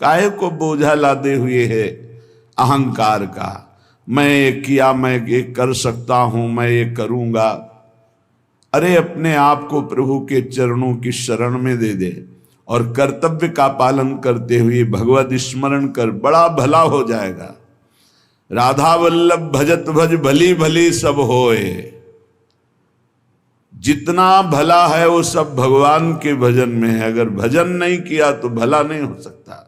काहे को बोझा लादे हुए है अहंकार का। मैं ये किया, मैं ये कर सकता हूं, मैं ये करूंगा। अरे अपने आप को प्रभु के चरणों की शरण में दे दे और कर्तव्य का पालन करते हुए भगवत स्मरण कर, बड़ा भला हो जाएगा। राधा वल्लभ भजत भज भली भली सब होए। जितना भला है वो सब भगवान के भजन में है। अगर भजन नहीं किया तो भला नहीं हो सकता।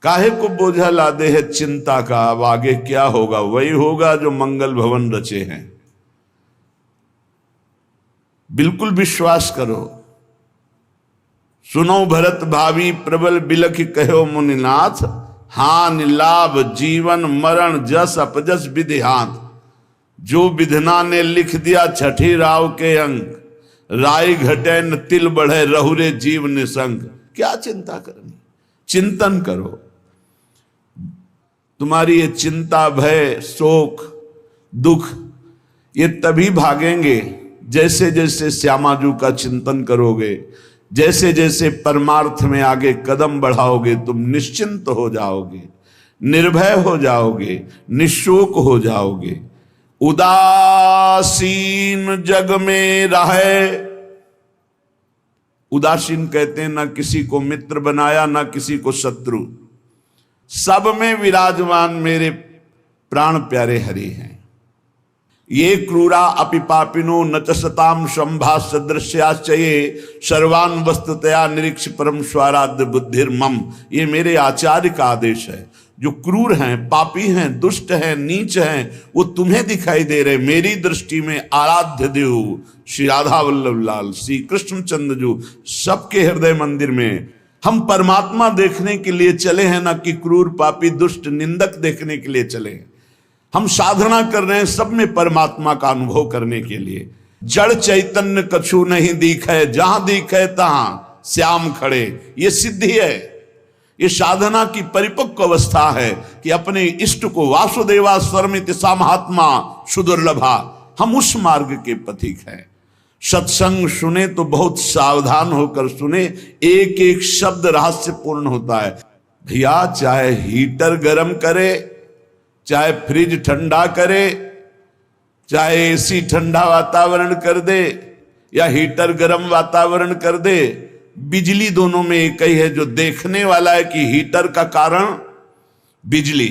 काहे को बोझा लादे है चिंता का, अब आगे क्या होगा? वही होगा जो मंगल भवन रचे हैं। बिल्कुल विश्वास करो। सुनो भरत भावी प्रबल बिलख कहो मुनिनाथ, हान लाभ जीवन मरण जस अपजस विधिहात। जो विधना ने लिख दिया छठी राव के अंक, राय घटे न तिल बढ़े रहुरे जीव निसंग। क्या चिंता करनी? चिंतन करो। तुम्हारी ये चिंता, भय, शोक, दुख ये तभी भागेंगे जैसे जैसे श्यामाजू का चिंतन करोगे, जैसे जैसे परमार्थ में आगे कदम बढ़ाओगे। तुम निश्चिंत हो जाओगे, निर्भय हो जाओगे, निशोक हो जाओगे। उदासीन जग में रहे। उदासीन कहते हैं ना किसी को मित्र बनाया ना किसी को शत्रु, सब में विराजमान मेरे प्राण प्यारे हरि हैं। ये क्रूरा अपि पापिनो न च सताम संभा सदृश्याश्चये सर्वान वस्तुतया निरीक्ष परम स्वाराध्य बुद्धिर्मम। ये मेरे आचार्य का आदेश है। जो क्रूर हैं, पापी हैं, दुष्ट हैं, नीच हैं, वो तुम्हें दिखाई दे रहे। मेरी दृष्टि में आराध्य देव श्री राधा वल्लभ लाल, श्री कृष्णचंद्र जी सबके हृदय मंदिर में हम परमात्मा देखने के लिए चले हैं, ना कि क्रूर, पापी, दुष्ट, निंदक देखने के लिए चले हैं। हम साधना कर रहे हैं सब में परमात्मा का अनुभव करने के लिए। जड़ चैतन्य कछु नहीं दिखे, जहां दिखे तहां श्याम खड़े। ये सिद्धि है, ये साधना की परिपक्व अवस्था है कि अपने इष्ट को वासुदेवा स्वरमिति सा महात्मा सुदुर्लभा। हम उस मार्ग के पथिक हैं। सत्संग सुने तो बहुत सावधान होकर सुने। एक एक शब्द रहस्यपूर्ण होता है। भैया चाहे हीटर गर्म करे, चाहे फ्रिज ठंडा करे, चाहे एसी ठंडा वातावरण कर दे या हीटर गर्म वातावरण कर दे, बिजली दोनों में एक ही है। जो देखने वाला है कि हीटर का कारण बिजली,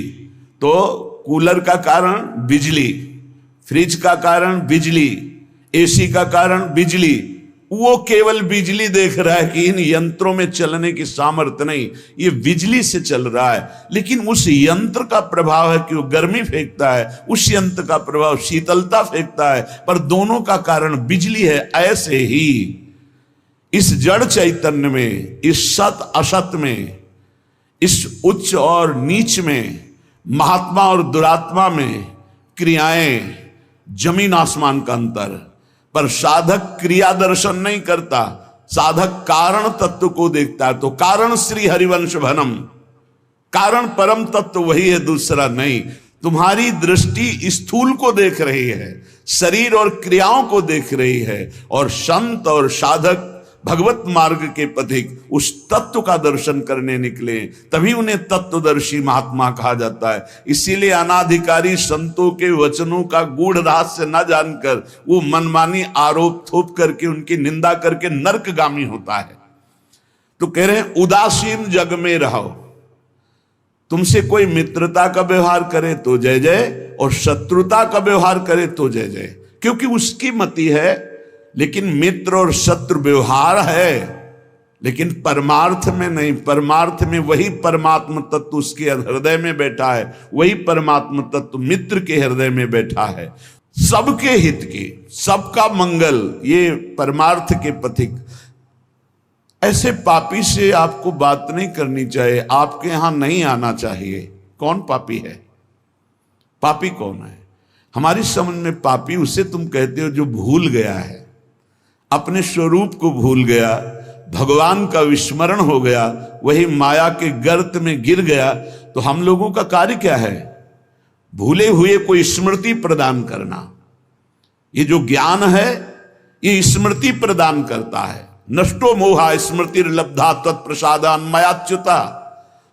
तो कूलर का कारण बिजली, फ्रिज का कारण बिजली, एसी का कारण बिजली, वो केवल बिजली देख रहा है कि इन यंत्रों में चलने की सामर्थ्य नहीं, ये बिजली से चल रहा है। लेकिन उस यंत्र का प्रभाव है कि वो गर्मी फेंकता है, उस यंत्र का प्रभाव शीतलता फेंकता है, पर दोनों का कारण बिजली है। ऐसे ही इस जड़ चैतन्य में, इस सत असत में, इस उच्च और नीच में, महात्मा और दुरात्मा में क्रियाएं जमीन आसमान का अंतर। पर साधक क्रिया दर्शन नहीं करता, साधक कारण तत्व को देखता है। तो कारण श्री हरिवंश भनम, कारण परम तत्व वही है, दूसरा नहीं। तुम्हारी दृष्टि स्थूल को देख रही है, शरीर और क्रियाओं को देख रही है, और संत और साधक भगवत मार्ग के पथिक उस तत्व का दर्शन करने निकले, तभी उन्हें तत्वदर्शी महात्मा कहा जाता है। इसीलिए अनाधिकारी संतों के वचनों का गूढ़ रहस्य न जानकर वो मनमानी आरोप थोप करके उनकी निंदा करके नरकगामी होता है। तो कह रहे हैं उदासीन जग में रहो। तुमसे कोई मित्रता का व्यवहार करे तो जय जय, और शत्रुता का व्यवहार करे तो जय जय, क्योंकि उसकी मति है। लेकिन मित्र और शत्रु व्यवहार है, लेकिन परमार्थ में नहीं। परमार्थ में वही परमात्म तत्व उसके हृदय में बैठा है, वही परमात्म तत्व मित्र के हृदय में बैठा है। सबके हित की, सबका मंगल, ये परमार्थ के पथिक। ऐसे पापी से आपको बात नहीं करनी चाहिए, आपके यहां नहीं आना चाहिए। कौन पापी है? पापी कौन है? हमारी समझ में पापी उसे तुम कहते हो जो भूल गया है, अपने स्वरूप को भूल गया, भगवान का विस्मरण हो गया, वही माया के गर्त में गिर गया। तो हम लोगों का कार्य क्या है? भूले हुए को स्मृति प्रदान करना। ये जो ज्ञान है ये स्मृति प्रदान करता है। नष्टो मोहा स्मृति लब्धा तत्प्रसादान मयाच्युता।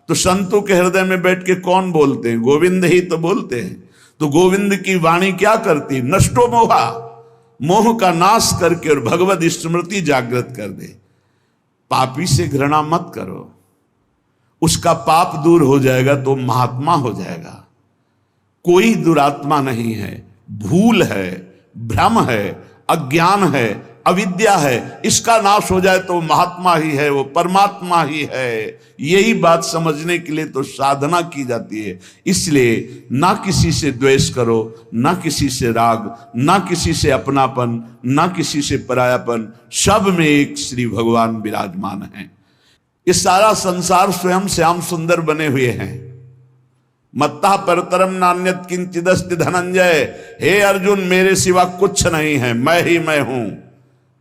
तो संतों के हृदय में बैठ के कौन बोलते हैं? गोविंद ही तो बोलते हैं। तो गोविंद की वाणी क्या करती? नष्टो मोहा, मोह का नाश करके और भगवत स्मृति जागृत कर दे। पापी से घृणा मत करो, उसका पाप दूर हो जाएगा तो महात्मा हो जाएगा। कोई दुरात्मा नहीं है, भूल है, भ्रम है, अज्ञान है, अविद्या है, इसका नाश हो जाए तो महात्मा ही है, वो परमात्मा ही है। यही बात समझने के लिए तो साधना की जाती है। इसलिए ना किसी से द्वेष करो, ना किसी से राग, ना किसी से अपनापन, ना किसी से परायापन, सब में एक श्री भगवान विराजमान है। ये सारा संसार स्वयं श्याम सुंदर बने हुए हैं। मत्ता परतरम नान्यत किंचिदस्ति धनंजय, हे अर्जुन मेरे सिवा कुछ नहीं है, मैं ही मैं हूं।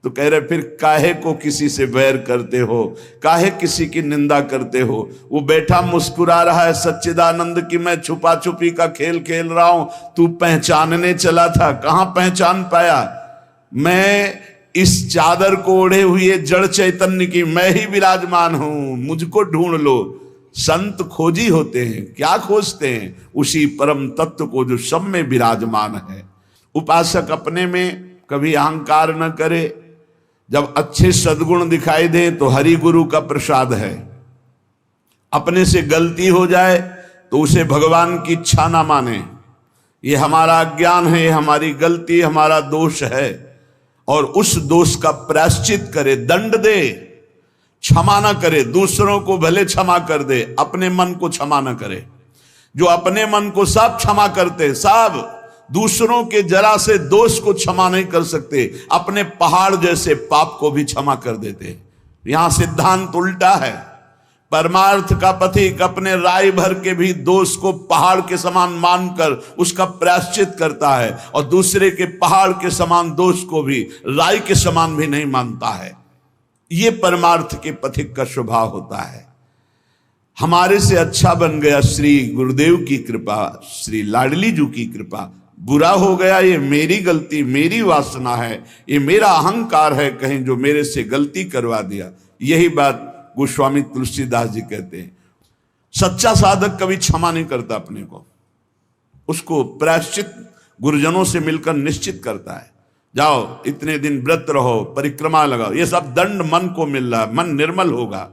तो कह रहे फिर काहे को किसी से बैर करते हो, काहे किसी की निंदा करते हो? वो बैठा मुस्कुरा रहा है सच्चिदानंद की मैं छुपा छुपी का खेल खेल रहा हूं, तू पहचानने चला था, कहां पहचान पाया? मैं इस चादर को ओढ़े हुए जड़ चैतन्य की मैं ही विराजमान हूं, मुझको ढूंढ लो। संत खोजी होते हैं, क्या खोजते हैं? उसी परम तत्व को जो सब में विराजमान है। उपासक अपने में कभी अहंकार न करे, जब अच्छे सद्गुण दिखाई दे तो हरि गुरु का प्रसाद है। अपने से गलती हो जाए तो उसे भगवान की इच्छा ना माने, ये हमारा अज्ञान है, ये हमारी गलती, हमारा दोष है, और उस दोष का प्रायश्चित करे, दंड दे, क्षमा ना करे। दूसरों को भले क्षमा कर दे, अपने मन को क्षमा ना करे। जो अपने मन को सब क्षमा करते, सब दूसरों के जरा से दोष को क्षमा नहीं कर सकते, अपने पहाड़ जैसे पाप को भी क्षमा कर देते। यहां सिद्धांत उल्टा है। परमार्थ का पथिक अपने राय भर के भी दोष को पहाड़ के समान मानकर उसका प्रायश्चित करता है, और दूसरे के पहाड़ के समान दोष को भी राय के समान भी नहीं मानता है। ये परमार्थ के पथिक का स्वभाव होता है। हमारे से अच्छा बन गया श्री गुरुदेव की कृपा, श्री लाडली जी की कृपा। बुरा हो गया ये मेरी गलती, मेरी वासना है, ये मेरा अहंकार है कहीं जो मेरे से गलती करवा दिया। यही बात गोस्वामी तुलसीदास जी कहते हैं। सच्चा साधक कभी क्षमा नहीं करता अपने को, उसको प्रायश्चित गुरुजनों से मिलकर निश्चित करता है। जाओ इतने दिन व्रत रहो, परिक्रमा लगाओ, ये सब दंड मन को मिल रहा है, मन निर्मल होगा।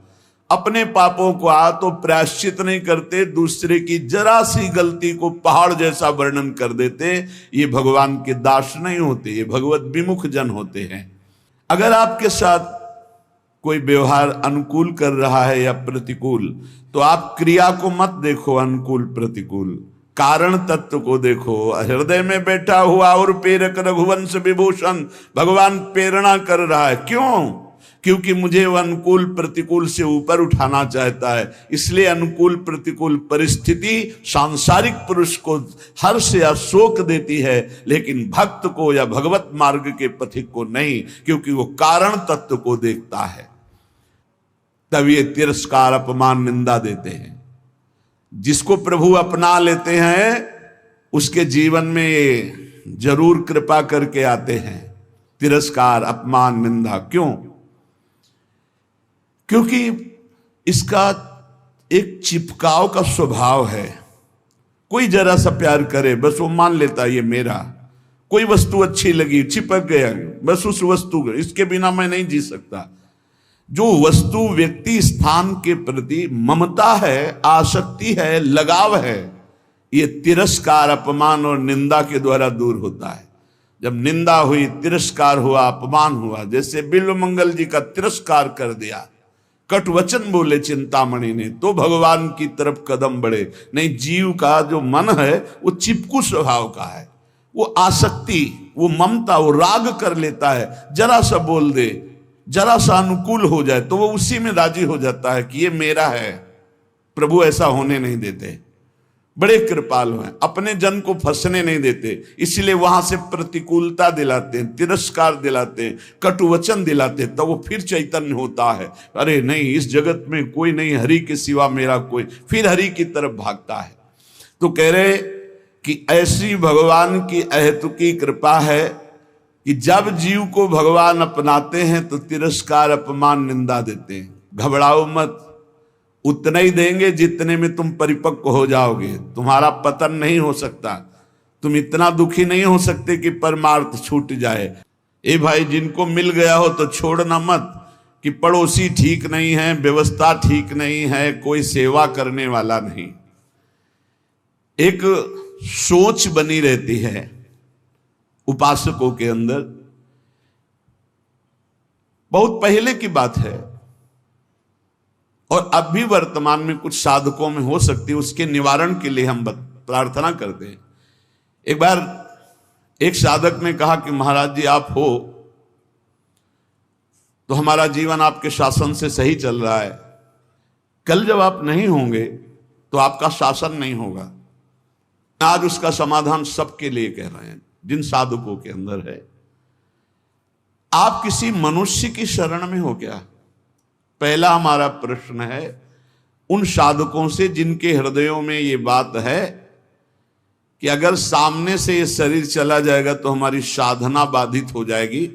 अपने पापों को तो प्रायश्चित नहीं करते, दूसरे की जरा सी गलती को पहाड़ जैसा वर्णन कर देते। ये भगवान के दास नहीं होते, ये भगवत विमुख जन होते हैं। अगर आपके साथ कोई व्यवहार अनुकूल कर रहा है या प्रतिकूल, तो आप क्रिया को मत देखो, अनुकूल प्रतिकूल, कारण तत्व को देखो। हृदय में बैठा हुआ और प्रेरक रघुवंश विभूषण भगवान प्रेरणा कर रहा है। क्यों? क्योंकि मुझे वह अनुकूल प्रतिकूल से ऊपर उठाना चाहता है। इसलिए अनुकूल प्रतिकूल परिस्थिति सांसारिक पुरुष को हर्ष या शोक देती है, लेकिन भक्त को या भगवत मार्ग के पथिक को नहीं, क्योंकि वो कारण तत्व को देखता है। तब ये तिरस्कार, अपमान, निंदा देते हैं। जिसको प्रभु अपना लेते हैं उसके जीवन में ये जरूर कृपा करके आते हैं, तिरस्कार, अपमान, निंदा। क्यों? क्योंकि इसका एक चिपकाव का स्वभाव है। कोई जरा सा प्यार करे बस वो मान लेता है ये मेरा। कोई वस्तु अच्छी लगी, चिपक गया, बस उस वस्तु, इसके बिना मैं नहीं जी सकता। जो वस्तु, व्यक्ति, स्थान के प्रति ममता है, आसक्ति है, लगाव है, ये तिरस्कार, अपमान और निंदा के द्वारा दूर होता है। जब निंदा हुई, तिरस्कार हुआ, अपमान हुआ, जैसे बिल्वमंगल जी का तिरस्कार कर दिया, कटु वचन बोले चिंतामणि ने, तो भगवान की तरफ कदम बढ़े। नहीं, जीव का जो मन है वो चिपकू स्वभाव का है, वो आसक्ति, वो ममता, वो राग कर लेता है। जरा सा बोल दे, जरा सा अनुकूल हो जाए तो वो उसी में राजी हो जाता है कि ये मेरा है। प्रभु ऐसा होने नहीं देते, बड़े कृपालु हैं, अपने जन को फंसने नहीं देते। इसलिए वहां से प्रतिकूलता दिलाते हैं, तिरस्कार दिलाते हैं, कटुवचन दिलाते हैं, तो वो फिर चैतन्य होता है। अरे नहीं, इस जगत में कोई नहीं, हरि के सिवा मेरा कोई, फिर हरि की तरफ भागता है। तो कह रहे कि ऐसी भगवान की अहेतुकी कृपा है कि जब जीव को भगवान अपनाते हैं तो तिरस्कार, अपमान, निंदा देते हैं। घबराओ मत, उतना ही देंगे जितने में तुम परिपक्व हो जाओगे। तुम्हारा पतन नहीं हो सकता। तुम इतना दुखी नहीं हो सकते कि परमार्थ छूट जाए। ए भाई, जिनको मिल गया हो तो छोड़ना मत कि पड़ोसी ठीक नहीं है, व्यवस्था ठीक नहीं है, कोई सेवा करने वाला नहीं। एक सोच बनी रहती है उपासकों के अंदर। बहुत पहले की बात है और अब भी वर्तमान में कुछ साधकों में हो सकती है। उसके निवारण के लिए हम प्रार्थना करते हैं। एक बार एक साधक ने कहा कि महाराज जी, आप हो तो हमारा जीवन आपके शासन से सही चल रहा है, कल जब आप नहीं होंगे तो आपका शासन नहीं होगा। आज उसका समाधान सबके लिए कह रहे हैं, जिन साधकों के अंदर है। आप किसी मनुष्य की शरण में हो क्या? पहला हमारा प्रश्न है उन साधकों से जिनके हृदयों में ये बात है कि अगर सामने से ये शरीर चला जाएगा तो हमारी साधना बाधित हो जाएगी,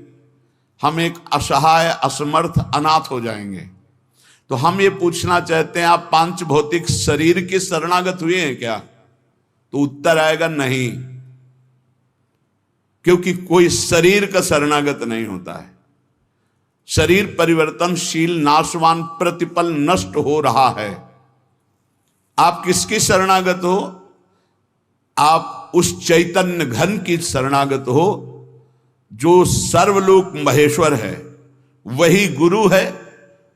हम एक असहाय, असमर्थ, अनाथ हो जाएंगे। तो हम ये पूछना चाहते हैं, आप पांच भौतिक शरीर के शरणागत हुए हैं क्या? तो उत्तर आएगा नहीं, क्योंकि कोई शरीर का शरणागत नहीं होता है। शरीर परिवर्तनशील, नाशवान, प्रतिपल नष्ट हो रहा है। आप किसकी शरणागत हो? आप उस चैतन्य घन की शरणागत हो जो सर्वलोक महेश्वर है, वही गुरु है,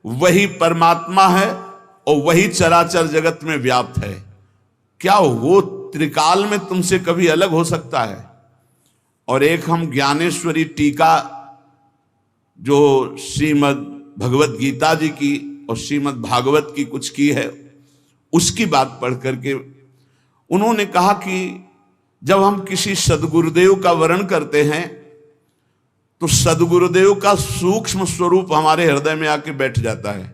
वही परमात्मा है और वही चराचर जगत में व्याप्त है। क्या वो त्रिकाल में तुमसे कभी अलग हो सकता है? और एक हम ज्ञानेश्वरी टीका जो श्रीमद् भगवत गीता जी की और श्रीमद् भागवत की कुछ की है, उसकी बात पढ़ करके उन्होंने कहा कि जब हम किसी सदगुरुदेव का वर्ण करते हैं तो सदगुरुदेव का सूक्ष्म स्वरूप हमारे हृदय में आके बैठ जाता है,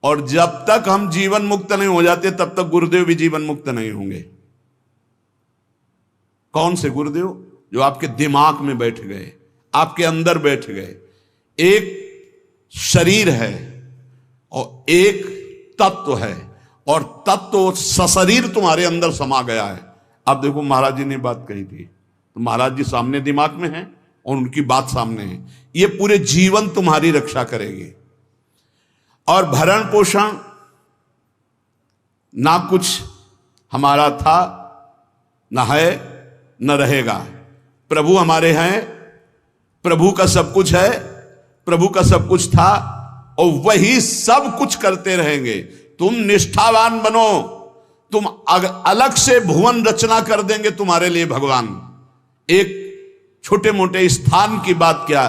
और जब तक हम जीवन मुक्त नहीं हो जाते तब तक गुरुदेव भी जीवन मुक्त नहीं होंगे। कौन से गुरुदेव? जो आपके दिमाग में बैठ गए, आपके अंदर बैठ गए। एक शरीर है और एक तत्व है, और तत्व सशरीर तुम्हारे अंदर समा गया है। अब देखो, महाराज जी ने बात कही थी तो महाराज जी सामने दिमाग में है और उनकी बात सामने है। ये पूरे जीवन तुम्हारी रक्षा करेगी। और भरण पोषण ना कुछ हमारा था, ना है, न रहेगा। प्रभु हमारे हैं, प्रभु का सब कुछ है, प्रभु का सब कुछ था और वही सब कुछ करते रहेंगे। तुम निष्ठावान बनो, तुम अलग से भुवन रचना कर देंगे तुम्हारे लिए भगवान। एक छोटे मोटे स्थान की बात क्या,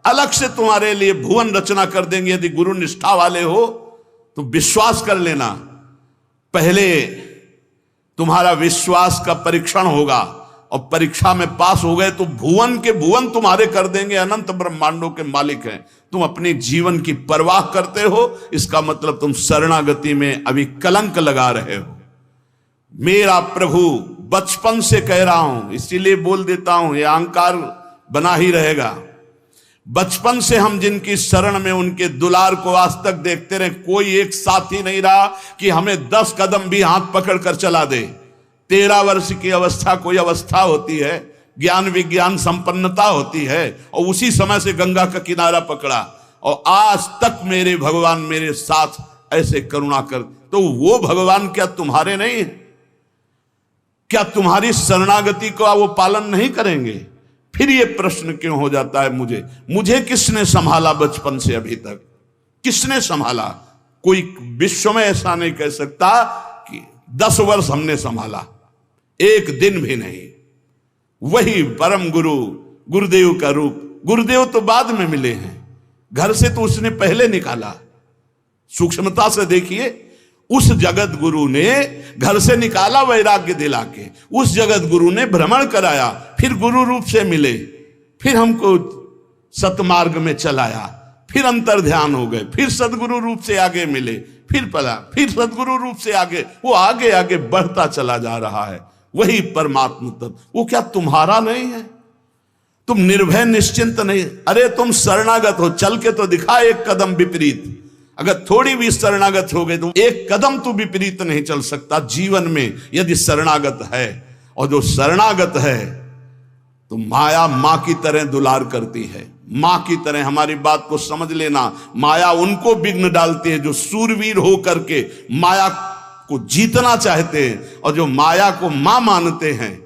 अलग से तुम्हारे लिए भुवन रचना कर देंगे। यदि गुरु निष्ठा वाले हो तो विश्वास कर लेना, पहले तुम्हारा विश्वास का परीक्षण होगा और परीक्षा में पास हो गए तो भुवन के भुवन तुम्हारे कर देंगे। अनंत ब्रह्मांडों के मालिक हैं। तुम अपने जीवन की परवाह करते हो, इसका मतलब तुम शरणागति में अभी कलंक लगा रहे हो। मेरा प्रभु बचपन से कह रहा हूं, इसीलिए बोल देता हूं, यह अहंकार बना ही रहेगा। बचपन से हम जिनकी शरण में, उनके दुलार को आज तक देखते रहे। कोई एक साथी नहीं रहा कि हमें 10 कदम भी हाथ पकड़ कर चला दे। 13 वर्ष की अवस्था कोई अवस्था होती है, ज्ञान विज्ञान संपन्नता होती है, और उसी समय से गंगा का किनारा पकड़ा और आज तक मेरे भगवान मेरे साथ ऐसे करुणा कर। तो वो भगवान क्या तुम्हारे नहीं है? क्या तुम्हारी शरणागति का वो पालन नहीं करेंगे? फिर ये प्रश्न क्यों हो जाता है मुझे किसने संभाला बचपन से अभी तक? किसने संभाला? कोई विश्व में ऐसा नहीं कह सकता कि 10 वर्ष हमने संभाला, एक दिन भी नहीं। वही परम गुरु, गुरुदेव का रूप। गुरुदेव तो बाद में मिले हैं, घर से तो उसने पहले निकाला। सूक्ष्मता से देखिए, उस जगत गुरु ने घर से निकाला वैराग्य दिला के, उस जगत गुरु ने भ्रमण कराया, फिर गुरु रूप से मिले, फिर हमको सतमार्ग में चलाया, फिर अंतर ध्यान हो गए, फिर सदगुरु रूप से आगे मिले, फिर पला, फिर सदगुरु रूप से आगे, वो आगे आगे बढ़ता चला जा रहा है। वही परमात्मा तत्व, वो क्या तुम्हारा नहीं है? तुम निर्भय निश्चिंत नहीं? अरे तुम शरणागत हो, चल के तो दिखा एक कदम विपरीत। अगर थोड़ी भी शरणागत हो गए तो एक कदम तो विपरीत नहीं चल सकता जीवन में, यदि शरणागत है। और जो शरणागत है तो माया मां की तरह दुलार करती है, मां की तरह। हमारी बात को समझ लेना, माया उनको विघ्न डालती है जो सूरवीर हो करके माया को जीतना चाहते हैं, और जो माया को मां मानते हैं,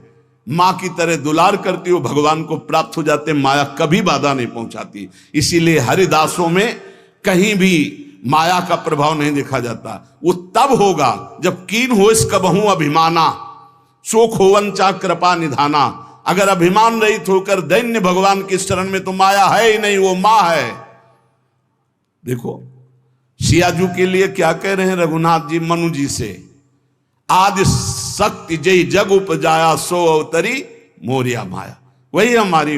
मां की तरह दुलार करती हो, भगवान को प्राप्त हो जाते। माया कभी बाधा नहीं पहुंचाती। इसीलिए हरिदासों में कहीं भी माया का प्रभाव नहीं देखा जाता। वो तब होगा जब कीन हो इस कबहू अभिमाना, शोक होवन चा कृपा निधाना। अगर अभिमान रहित होकर दैन्य भगवान की शरण में, तो माया है ही नहीं, वो मां है। देखो सियाजू के लिए क्या कह रहे हैं रघुनाथ जी मनु जी से, आदि शक्ति जय जग उपजाया सो अवतरी मोरिया माया। वही हमारी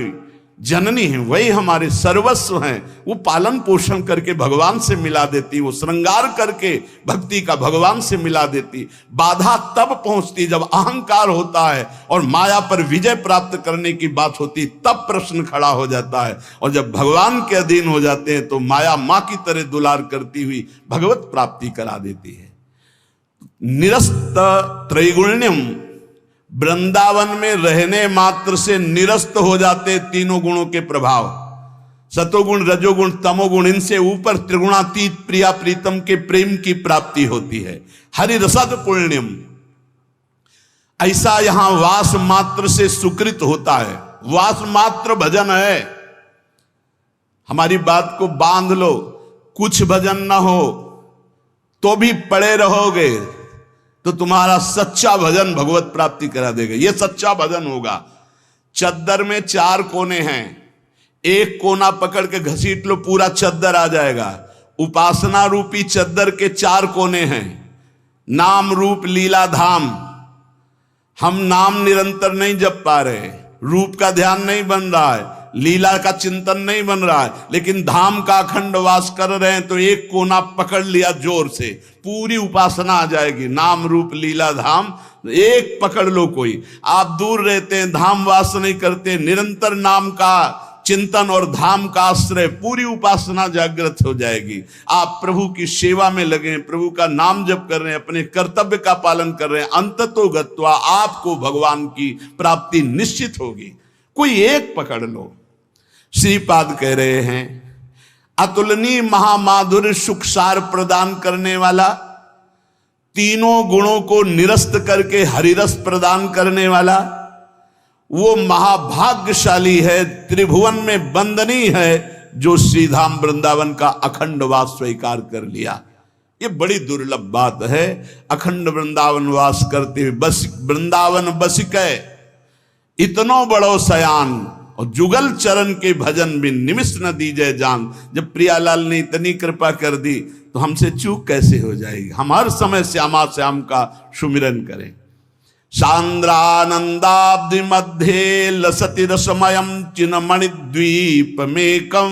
जननी है, वही हमारे सर्वस्व हैं। वो पालन पोषण करके भगवान से मिला देती, वो श्रृंगार करके भक्ति का भगवान से मिला देती। बाधा तब पहुंचती जब अहंकार होता है और माया पर विजय प्राप्त करने की बात होती, तब प्रश्न खड़ा हो जाता है। और जब भगवान के अधीन हो जाते हैं तो माया मां की तरह दुलार करती हुई भगवत प्राप्ति करा देती है। निरस्त त्रैगुण्यम, वृंदावन में रहने मात्र से निरस्त हो जाते तीनों गुणों के प्रभाव, सतोगुण रजोगुण तमोगुण। इनसे ऊपर त्रिगुणातीत प्रिया प्रीतम के प्रेम की प्राप्ति होती है। हरि रसद पुण्यम, ऐसा यहां वास मात्र से सुकृत होता है। वास मात्र भजन है। हमारी बात को बांध लो, कुछ भजन ना हो तो भी पड़े रहोगे तो तुम्हारा सच्चा भजन भगवत प्राप्ति करा देगा। यह सच्चा भजन होगा। चद्दर में 4 कोने हैं, एक कोना पकड़ के घसीट लो, पूरा चद्दर आ जाएगा। उपासना रूपी चद्दर के 4 कोने हैं, नाम रूप लीला धाम। हम नाम निरंतर नहीं जप पा रहे, रूप का ध्यान नहीं बन रहा है, लीला का चिंतन नहीं बन रहा है, लेकिन धाम का अखंड वास कर रहे हैं, तो एक कोना पकड़ लिया जोर से, पूरी उपासना आ जाएगी। नाम रूप लीला धाम एक पकड़ लो। कोई आप दूर रहते हैं, धाम वास नहीं करते, निरंतर नाम का चिंतन और धाम का आश्रय, पूरी उपासना जागृत हो जाएगी। आप प्रभु की सेवा में लगे, प्रभु का नाम जप कर रहे हैं, अपने कर्तव्य का पालन कर रहे हैं, अंततो गत्वा आपको भगवान की प्राप्ति निश्चित होगी। कोई एक पकड़ लो। श्रीपाद कह रहे हैं, अतुलनीय महामाधुर्य सुखसार प्रदान करने वाला, तीनों गुणों को निरस्त करके हरिरस प्रदान करने वाला, वो महाभाग्यशाली है, त्रिभुवन में वंदनीय है, जो श्रीधाम वृंदावन का अखंड वास स्वीकार कर लिया। ये बड़ी दुर्लभ बात है। अखंड वृंदावन वास करते हुए बस वृंदावन बसिकै इतनो बड़ो सयान, और जुगल चरण के भजन भी निमिष न दीजिए जान। जब प्रियालाल ने इतनी कृपा कर दी तो हमसे चूक कैसे हो जाएगी। हम हर समय श्यामा श्याम का सुमिरन करें। सांद्रानंदाब्धि मध्य लसति रसमयम चिन्मणि द्वीप मेकम।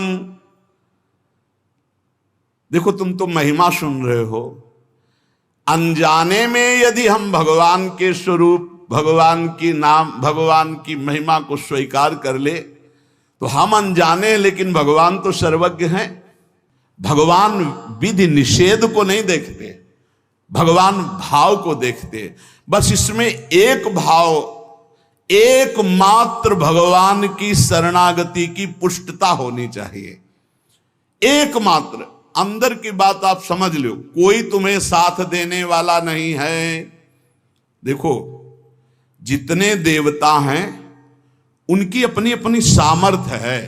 देखो तुम तो महिमा सुन रहे हो, अनजाने में यदि हम भगवान के स्वरूप, भगवान की नाम, भगवान की महिमा को स्वीकार कर ले तो हम अनजाने, लेकिन भगवान तो सर्वज्ञ हैं। भगवान विधि निषेध को नहीं देखते, भगवान भाव को देखते। बस इसमें एक भाव, एकमात्र भगवान की शरणागति की पुष्टता होनी चाहिए। एकमात्र अंदर की बात आप समझ लो, कोई तुम्हें साथ देने वाला नहीं है। देखो जितने देवता हैं उनकी अपनी अपनी सामर्थ्य है।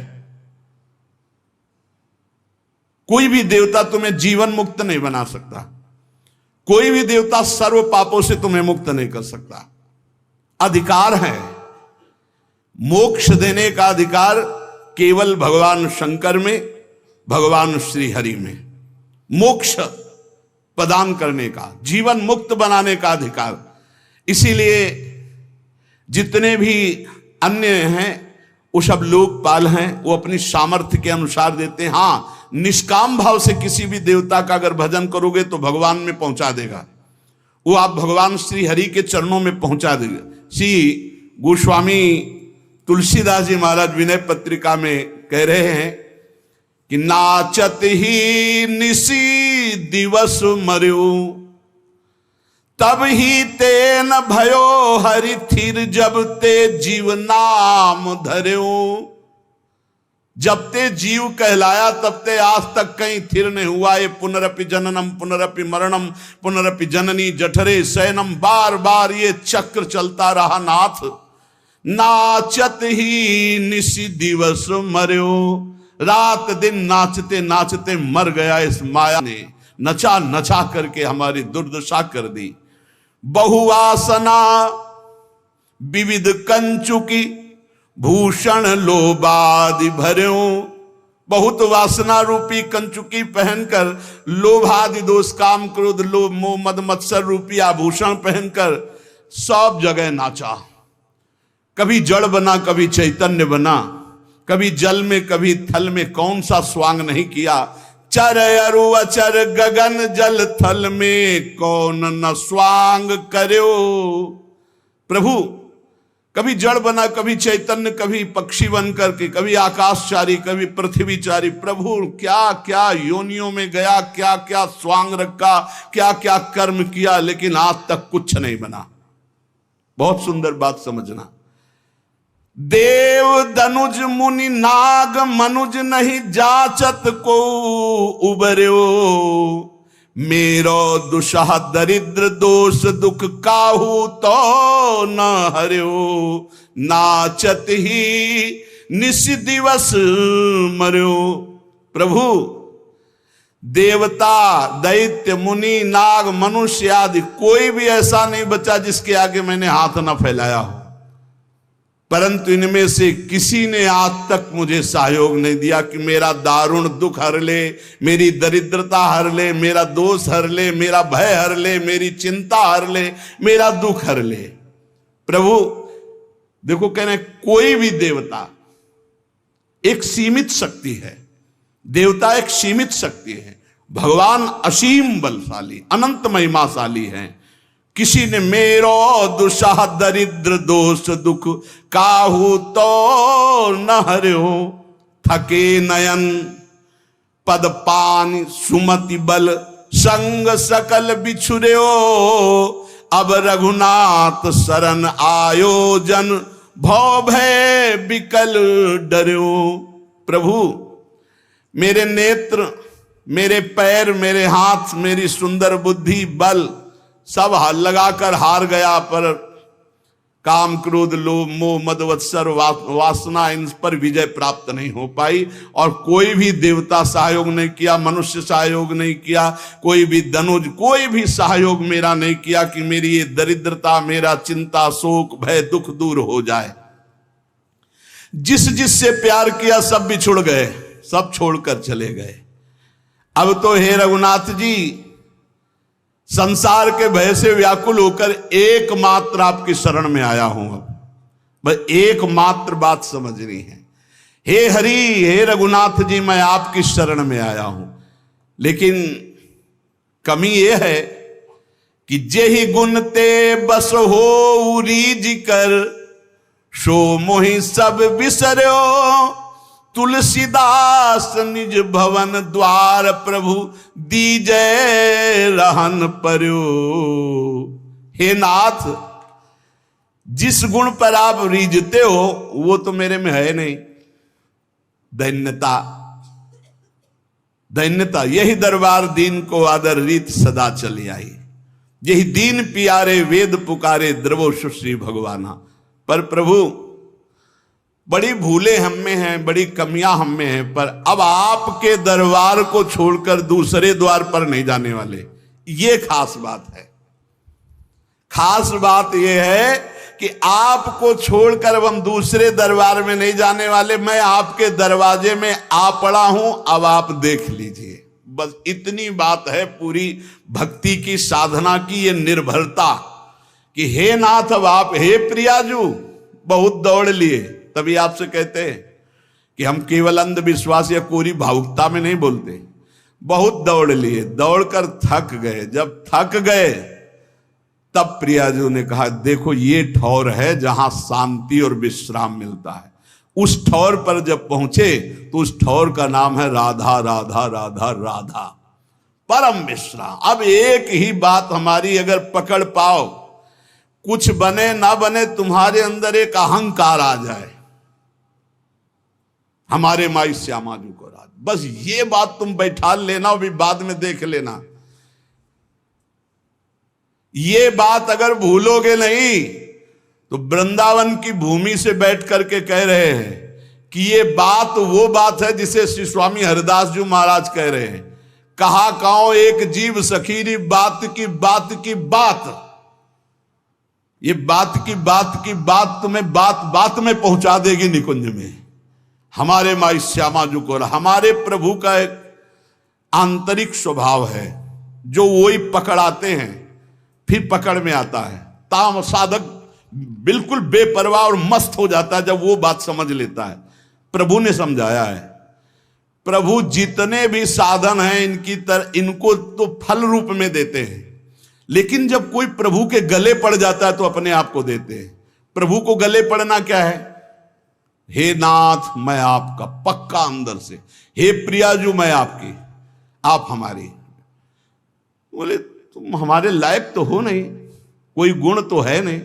कोई भी देवता तुम्हें जीवन मुक्त नहीं बना सकता, कोई भी देवता सर्व पापों से तुम्हें मुक्त नहीं कर सकता। अधिकार है, मोक्ष देने का अधिकार केवल भगवान शंकर में, भगवान श्री हरि में। मोक्ष प्रदान करने का, जीवन मुक्त बनाने का अधिकार। इसीलिए जितने भी अन्य हैं वो सब लोकपाल हैं, वो अपनी सामर्थ्य के अनुसार देते हैं। हाँ, निष्काम भाव से किसी भी देवता का अगर भजन करोगे तो भगवान में पहुंचा देगा, वो आप भगवान श्री हरि के चरणों में पहुंचा देगा। श्री गोस्वामी तुलसीदास जी महाराज विनय पत्रिका में कह रहे हैं कि नाचत ही निसी दिवस मर्यो, तब ही तेन भयो हरि थिर, जब ते जीव नाम धर्यो। जब ते जीव कहलाया तब ते आज तक कहीं थिर नहीं हुआ। ये पुनरपि जननम पुनरपि मरणम पुनरपि जननी जठरे शयनम, बार बार ये चक्र चलता रहा नाथ। नाचत ही निशि दिवस मर्यो, रात दिन नाचते नाचते मर गया। इस माया ने नचा नचा करके हमारी दुर्दशा कर दी। बहुवासना विविध कंचुकी, भूषण लोभादि भर्यो। बहुत वासना रूपी कंचुकी पहनकर, लोभादि दोष काम क्रोध लोभ मोह मद मत्सर रूपी आभूषण पहनकर सब जगह नाचा। कभी जड़ बना, कभी चैतन्य बना, कभी जल में कभी थल में, कौन सा स्वांग नहीं किया। चर अरु अचर गगन जल थल में, कौन न स्वांग कर्यो। प्रभु कभी जड़ बना, कभी चैतन्य, कभी पक्षी बन करके, कभी आकाशचारी, कभी पृथ्वीचारी। प्रभु क्या क्या योनियों में गया, क्या क्या स्वांग रखा, क्या क्या कर्म किया, लेकिन आज तक कुछ नहीं बना। बहुत सुंदर बात समझना। देव दनुज मुनि नाग मनुज नहीं जाचत को उबर्यो, मेरो दुषह दरिद्र दोष दुख काहू तो न हर्यो। नाचत ही निश दिवस मर्यो। प्रभु देवता दैत्य मुनि नाग मनुष्य आदि कोई भी ऐसा नहीं बचा जिसके आगे मैंने हाथ न फैलाया हो, परंतु इनमें से किसी ने आज तक मुझे सहयोग नहीं दिया कि मेरा दारुण दुख हर ले, मेरी दरिद्रता हर ले, मेरा दोष हर ले, मेरा भय हर ले, मेरी चिंता हर ले, मेरा दुख हर ले। प्रभु देखो कह रहे कोई भी देवता एक सीमित शक्ति है, देवता एक सीमित शक्ति है, भगवान असीम बलशाली अनंत महिमाशाली हैं। किसी ने मेरो दुषह दरिद्र दोष दुख काहू तो न हर्यो। थके नयन पद पान सुमति बल संग सकल बिछुर्यो, अब रघुनाथ शरण आयोजन भव भय बिकल डर्यो। प्रभु मेरे नेत्र, मेरे पैर, मेरे हाथ, मेरी सुंदर बुद्धि, बल सब लगाकर हार गया, पर काम क्रोध लोभ मोह मद मत्सर वासना इन पर विजय प्राप्त नहीं हो पाई। और कोई भी देवता सहयोग नहीं किया, मनुष्य सहयोग नहीं किया, कोई भी दनुज कोई भी सहयोग मेरा नहीं किया कि मेरी ये दरिद्रता, मेरा चिंता शोक भय दुख दूर हो जाए। जिस जिससे प्यार किया सब बिछुड़ गए, सब छोड़कर चले गए। अब तो हे रघुनाथ जी संसार के भय से व्याकुल होकर एकमात्र आपकी शरण में आया हूं। अब बस एकमात्र बात समझनी है। हे हरि, हे रघुनाथ जी, मैं आपकी शरण में आया हूं, लेकिन कमी यह है कि जेहि गुण ते बस हो रीज कर, सो मोहि सब बिसर्यो। तुलसीदास निज भवन द्वार, प्रभु दीजै रहन पर्यो। हे नाथ, जिस गुण पर आप रीझते हो वो तो मेरे में है नहीं। दैन्यता, दैन्यता, यही दरबार दीन को आदर रीत सदा चली आई। यही दीन पियारे वेद पुकारे, द्रवो सुश्री भगवाना। पर प्रभु बड़ी भूलें हम में हैं, बड़ी कमियां हम में हैं, पर अब आपके दरबार को छोड़कर दूसरे द्वार पर नहीं जाने वाले। ये खास बात है। खास बात यह है कि आपको छोड़कर अब हम दूसरे दरबार में नहीं जाने वाले। मैं आपके दरवाजे में आ पड़ा हूं, अब आप देख लीजिए। बस इतनी बात है पूरी भक्ति की साधना की ये निर्भरता कि हे नाथ, अब आप, हे प्रियाजू, बहुत दौड़ लिए। तभी आपसे कहते हैं कि हम केवल अंधविश्वास या कोरी भावुकता में नहीं बोलते। बहुत दौड़ लिए, दौड़कर थक गए। जब थक गए तब प्रियाजू ने कहा, देखो ये ठौर है जहां शांति और विश्राम मिलता है। उस ठौर पर जब पहुंचे तो उस ठौर का नाम है राधा राधा राधा राधा। परम विश्राम। अब एक ही बात हमारी अगर पकड़ पाओ, कुछ बने ना बने, तुम्हारे अंदर एक अहंकार आ जाए, हमारे माई श्यामा जी को राज, बस ये बात तुम बैठा लेना, अभी बाद में देख लेना। ये बात अगर भूलोगे नहीं तो वृंदावन की भूमि से बैठ करके कह रहे हैं कि ये बात वो बात है जिसे श्री स्वामी हरिदास जी महाराज कह रहे हैं, कहा काओ एक जीव सखीरी बात की बात की बात। ये बात की बात की बात तुम्हें बात बात में पहुंचा देगी निकुंज में। हमारे माई श्यामा जी को, हमारे प्रभु का एक आंतरिक स्वभाव है जो वही पकड़ाते हैं, फिर पकड़ में आता है। ताम साधक बिल्कुल बेपरवाह और मस्त हो जाता है जब वो बात समझ लेता है। प्रभु ने समझाया है, प्रभु जितने भी साधन हैं इनको तो फल रूप में देते हैं, लेकिन जब कोई प्रभु के गले पड़ जाता है तो अपने आप को देते हैं। प्रभु को गले पड़ना क्या है? हे नाथ मैं आपका, पक्का अंदर से, हे प्रियाजू मैं आपकी, आप हमारी। बोले तुम हमारे लायक तो हो नहीं, कोई गुण तो है नहीं।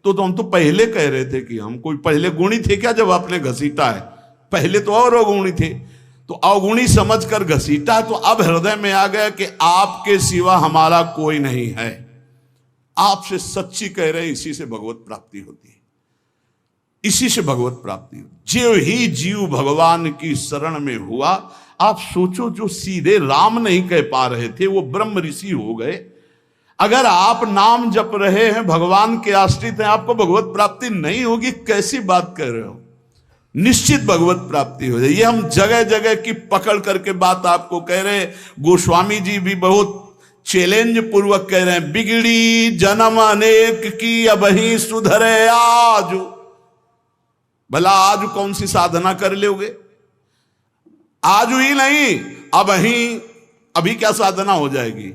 तो हम तो पहले कह रहे थे कि हम कोई पहले गुणी थे क्या जब आपने घसीटा है? पहले तो और अवगुणी थे, तो अवगुणी समझकर घसीटा, तो अब हृदय में आ गया कि आपके सिवा हमारा कोई नहीं है। आपसे सच्ची कह रहे, इसी से भगवत प्राप्ति होती है, इसी से भगवत प्राप्ति। जो ही जीव भगवान की शरण में हुआ, आप सोचो जो सीधे राम नहीं कह पा रहे थे वो ब्रह्म ऋषि हो गए। अगर आप नाम जप रहे हैं, भगवान के आश्रित हैं, आपको भगवत प्राप्ति नहीं होगी, कैसी बात कर रहे हो? निश्चित भगवत प्राप्ति हो जाए। ये हम जगह जगह की पकड़ करके बात आपको कह रहे हैं। गोस्वामी जी भी बहुत चैलेंज पूर्वक कह रहे हैं, बिगड़ी जन्म अनेक की अब ही सुधरे आज। भला आज कौन सी साधना कर लोगे? आज ही नहीं, अब ही, अभी क्या साधना हो जाएगी?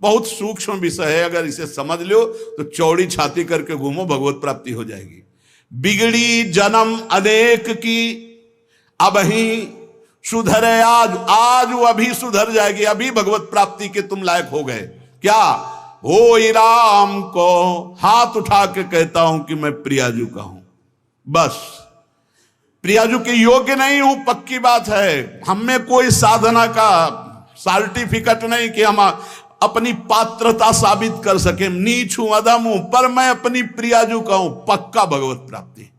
बहुत सूक्ष्म विषय है, अगर इसे समझ लो तो चौड़ी छाती करके घूमो, भगवत प्राप्ति हो जाएगी। बिगड़ी जन्म अनेक की अब ही सुधरे आज, आज वो अभी सुधर जाएगी, अभी भगवत प्राप्ति के तुम लायक हो गए। क्या हो राम को हाथ उठा के कहता हूं कि मैं प्रियाजू का हूं, बस प्रियाजू के योग्य नहीं हूं, पक्की बात है। हम में कोई साधना का सर्टिफिकेट नहीं कि हम अपनी पात्रता साबित कर सके, नीच हूं, अधम हूं, पर मैं अपनी प्रियाजू का हूं, पक्का भगवत प्राप्ति।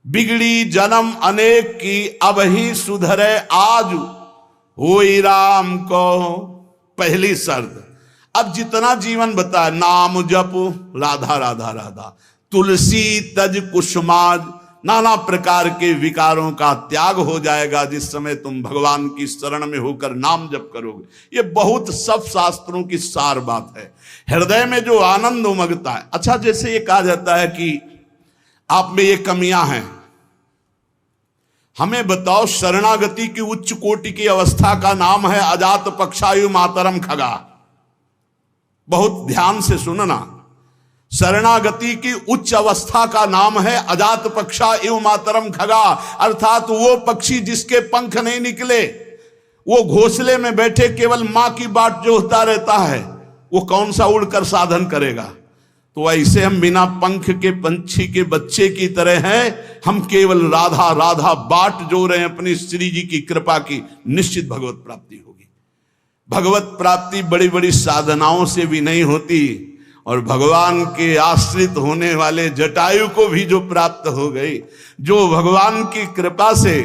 बिगड़ी जन्म अनेक की अब ही सुधरे आज, होई राम को पहली शर्त। अब जितना जीवन बताया, नाम जप, राधा राधा राधा, तुलसी तज कुसुमाज, नाना प्रकार के विकारों का त्याग हो जाएगा जिस समय तुम भगवान की शरण में होकर नाम जप करोगे। ये बहुत सब शास्त्रों की सार बात है। हृदय में जो आनंद उमगता है। अच्छा, जैसे ये कहा जाता है कि आप में ये कमियां हैं, हमें बताओ शरणागति की उच्च कोटि की अवस्था का नाम है अजात पक्षायु मातरम खगा। बहुत ध्यान से सुनना, शरणागति की उच्च अवस्था का नाम है अजात पक्षा एवं मातरम खगा, अर्थात वो पक्षी जिसके पंख नहीं निकले, वो घोंसले में बैठे केवल मां की बाट जोहता रहता है, वो कौन सा उड़कर साधन करेगा? तो ऐसे हम बिना पंख के पंछी के बच्चे की तरह हैं, हम केवल राधा राधा बाट जो रहे हैं अपनी श्री जी की कृपा की, निश्चित भगवत प्राप्ति होगी। भगवत प्राप्ति बड़ी बड़ी साधनाओं से भी नहीं होती, और भगवान के आश्रित होने वाले जटायु को भी जो प्राप्त हो गई, जो भगवान की कृपा से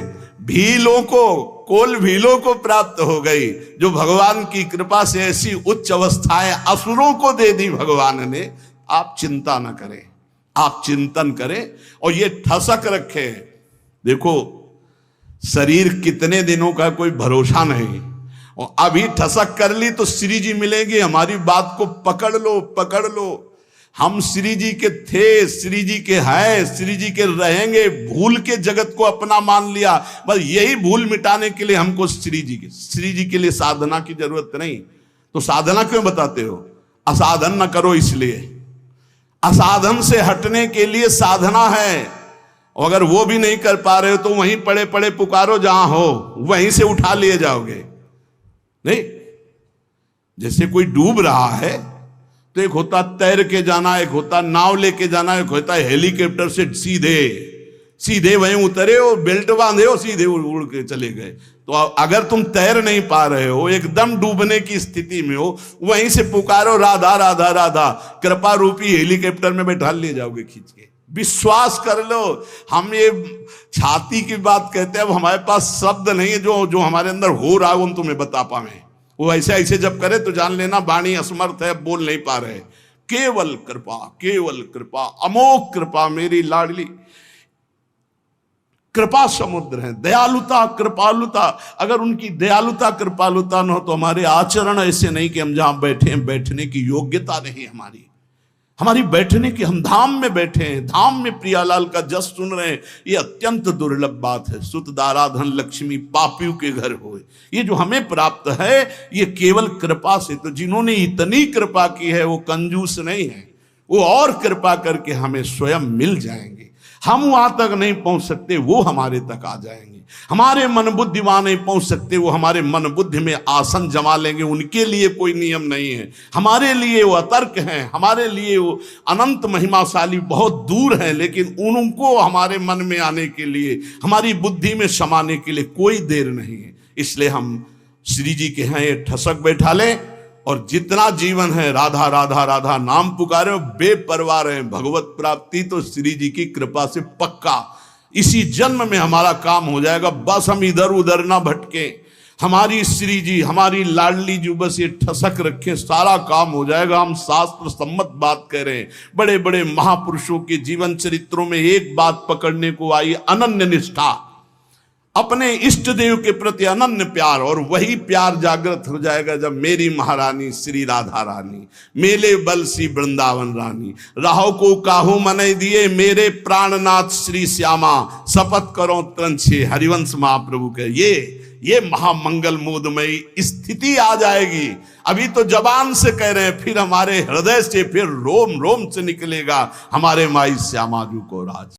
भीलों को, कोल भीलों को प्राप्त हो गई, जो भगवान की कृपा से ऐसी उच्च अवस्थाएं असुरों को दे दी भगवान ने, आप चिंता न करें, आप चिंतन करें और ये ठसक रखें। देखो शरीर कितने दिनों का कोई भरोसा नहीं, और अभी ठसक कर ली तो श्री जी मिलेंगे। हमारी बात को पकड़ लो, पकड़ लो। हम श्री जी के थे, श्री जी के हैं, श्री जी के रहेंगे, भूल के जगत को अपना मान लिया। बस यही भूल मिटाने के लिए हमको श्री जी के लिए साधना की जरूरत नहीं। तो साधना क्यों बताते हो? असाधन न करो, इसलिए असाधन से हटने के लिए साधना है। और अगर वो भी नहीं कर पा रहे हो तो वहीं पड़े पड़े पुकारो, जहां हो वहीं से उठा लिए जाओगे। नहीं, जैसे कोई डूब रहा है तो एक होता तैर के जाना, एक होता नाव लेके जाना, एक होता हेलीकॉप्टर से सीधे सीधे वहीं उतरे और बेल्ट बांधे और सीधे उड़ के चले गए। तो अगर तुम तैर नहीं पा रहे हो, एकदम डूबने की स्थिति में हो, वहीं से पुकारो राधा राधा राधा, कृपा रूपी हेलीकॉप्टर में बैठा ले जाओगे खींच के। विश्वास कर लो। हम ये छाती की बात कहते हैं, अब हमारे पास शब्द नहीं है जो हमारे अंदर हो रहा है वो हम तुम्हें बता पाए। वो ऐसे ऐसे जब करे तो जान लेना वाणी असमर्थ है, बोल नहीं पा रहे। केवल कृपा, अमोघ कृपा, मेरी लाडली कृपा समुद्र है। दयालुता कृपालुता, अगर उनकी दयालुता कृपालुता न हो तो हमारे आचरण ऐसे नहीं कि हम जहां बैठे हैं बैठने की योग्यता नहीं हमारी बैठने की, हम धाम में बैठे हैं, धाम में प्रियालाल का जस सुन रहे हैं। ये अत्यंत दुर्लभ बात है। सुत दारा धन लक्ष्मी पापियों के घर होए, ये जो हमें प्राप्त है ये केवल कृपा से। तो जिन्होंने इतनी कृपा की है वो कंजूस नहीं है, वो और कृपा करके हमें स्वयं मिल जाएंगे। हम वहां तक नहीं पहुंच सकते, वो हमारे तक आ जाएंगे। हमारे मन बुद्धि वहां नहीं पहुंच सकते, वो हमारे मन बुद्धि में आसन जमा लेंगे। उनके लिए कोई नियम नहीं है, हमारे लिए वो अतर्क हैं, हमारे लिए वो अनंत महिमाशाली बहुत दूर है। लेकिन उनको हमारे मन में आने के लिए, हमारी बुद्धि में समाने के लिए कोई देर नहीं है। इसलिए हम श्री जी के यहाँ ये ठसक बैठा लें और जितना जीवन है राधा राधा राधा नाम पुकारे, बेपरवाह रहे। भगवत प्राप्ति तो श्री जी की कृपा से पक्का इसी जन्म में हमारा काम हो जाएगा। बस हम इधर उधर ना भटके, हमारी श्री जी, हमारी लाडली जी बस ये ठसक रखें, सारा काम हो जाएगा। हम शास्त्र सम्मत बात कह रहे हैं। बड़े बड़े महापुरुषों के जीवन चरित्रों में एक बात पकड़ने को आई, अनन्य निष्ठा, अपने इष्ट देव के प्रति अनन्य प्यार। और वही प्यार जागृत हो जाएगा जब मेरी महारानी श्री राधा रानी, मेले बल सी वृंदावन रानी, राहो को काहू मने दिए मेरे प्राणनाथ श्री श्यामा, शपथ करो त्रंछे हरिवंश महाप्रभु के। ये महामंगल मोदमयी स्थिति आ जाएगी। अभी तो जबान से कह रहे हैं, फिर हमारे हृदय से, फिर रोम रोम से निकलेगा हमारे माई श्यामा जी को राज।